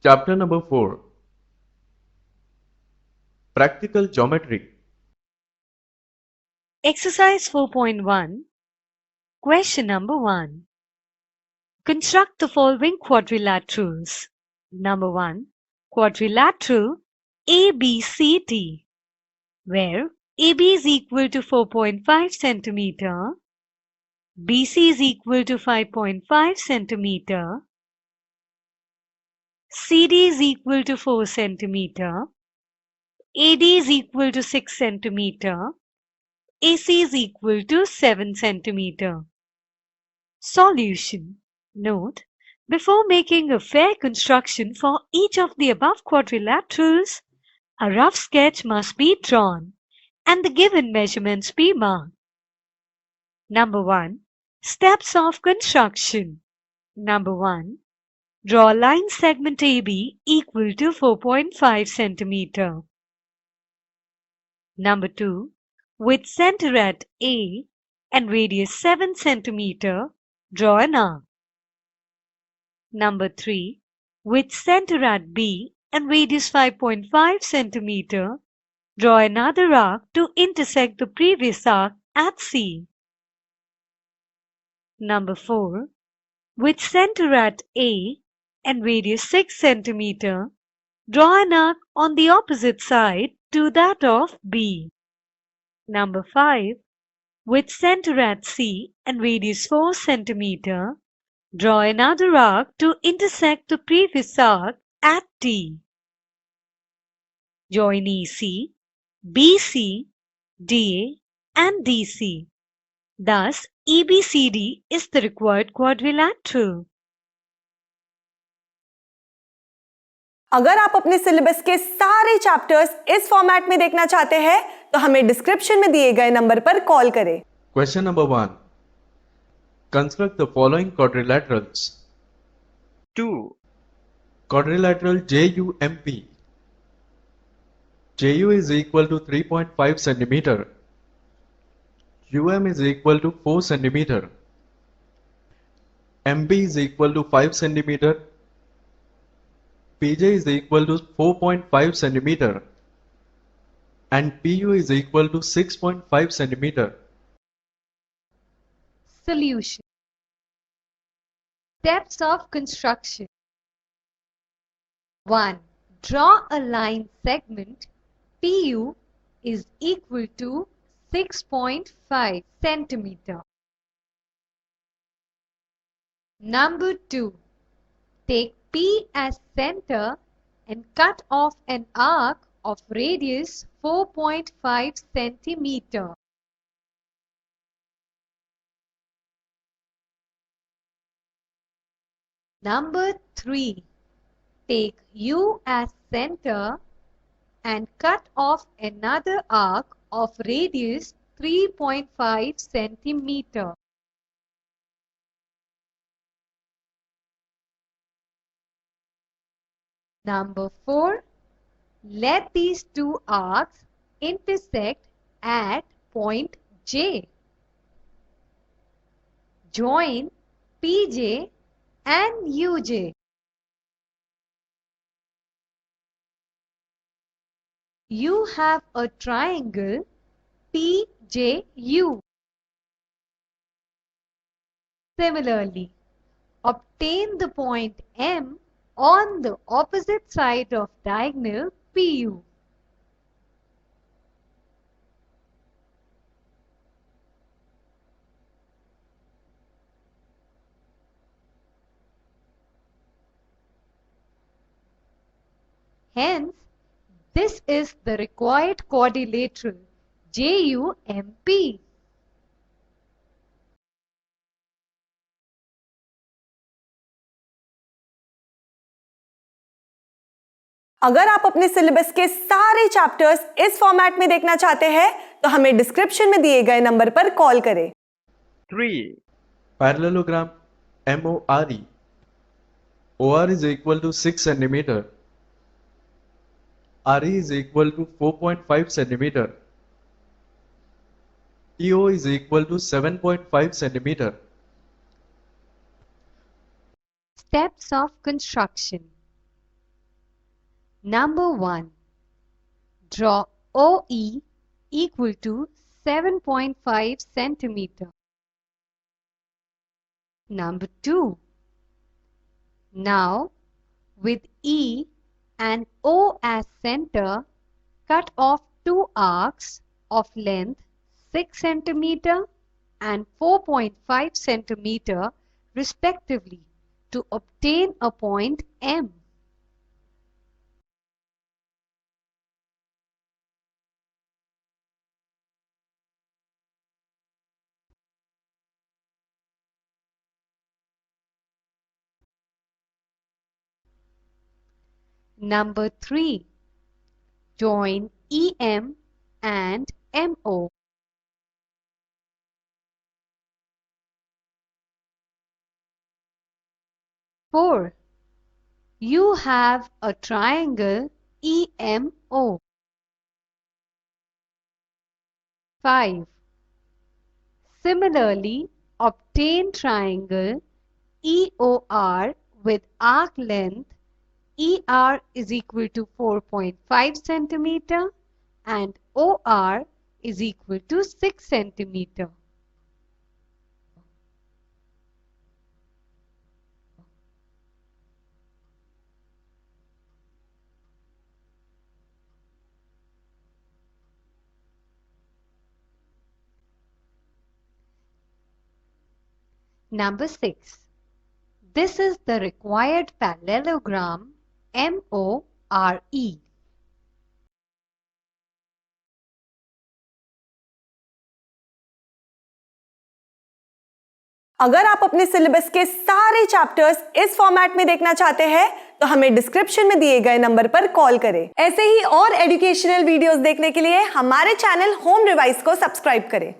Chapter number 4. Practical Geometry. Exercise 4.1. Question number 1. Construct the following quadrilaterals. Number 1. Quadrilateral ABCD, where AB is equal to 4.5 cm, BC is equal to 5.5 cm, CD is equal to 4 cm, AD is equal to 6 cm, AC is equal to 7 cm. Solution. Note, before making a fair construction for each of the above quadrilaterals, a rough sketch must be drawn and the given measurements be marked. Number 1. Steps of construction. Number 1. Draw line segment AB equal to 4.5 cm. Number 2. With center at A and radius 7 cm, draw an arc. Number 3. With center at B and radius 5.5 cm, draw another arc to intersect the previous arc at C. Number 4. With center at A and radius 6 cm, draw an arc on the opposite side to that of B. Number 5. With center at C and radius 4 cm, draw another arc to intersect the previous arc at D. Join EC, BC, DA and DC. Thus, EBCD is the required quadrilateral. अगर आप अपने syllabus के सारे chapters इस format में देखना चाहते हैं तो हमें डिस्क्रिप्शन में दिए गए नंबर पर कॉल करें। Question number 1. Construct the following quadrilaterals. 2. Quadrilateral JUMP. JU is equal to 3.5 cm. UM is equal to 4 cm. MB is equal to 5 cm. PJ is equal to 4.5 cm. And PU is equal to 6.5 cm. Solution. Steps of construction. 1. Draw a line segment PU is equal to 6.5 cm. Number 2. Take P as center and cut off an arc of radius 4.5 cm. Number 3. Take U as center and cut off another arc of radius 3.5 cm. Number 4. Let these two arcs intersect at point J. Join PJ and UJ. You have a triangle PJU. Similarly, obtain the point M on the opposite side of diagonal PU. Hence, this is the required quadrilateral JUMP. अगर आप अपने syllabus के सारे chapters इस format में देखना चाहते हैं तो हमें डिस्क्रिप्शन में दिए गए नंबर पर कॉल करें। 3. Parallelogram MORE. OR is equal to 6 cm. RE is equal to 4.5 cm. EO is equal to 7.5 cm. Steps of construction. Number 1. Draw OE equal to 7.5 centimeter. Number 2. Now, with E and O as center, cut off two arcs of length 6 centimeter and 4.5 centimeter respectively to obtain a point M. Number 3. Join EM and MO. Four. You have a triangle EMO. 5. Similarly, obtain triangle EOR with arc length ER is equal to 4.5 centimeter and OR is equal to 6 centimeter. Number 6. This is the required parallelogram MORE. अगर आप अपने syllabus के सारे chapters इस format में देखना चाहते हैं तो हमें डिस्क्रिप्शन में दिए गए नंबर पर कॉल करें। ऐसे ही और एजुकेशनल वीडियोस देखने के लिए हमारे चैनल होम रिवाइज को सब्सक्राइब करें।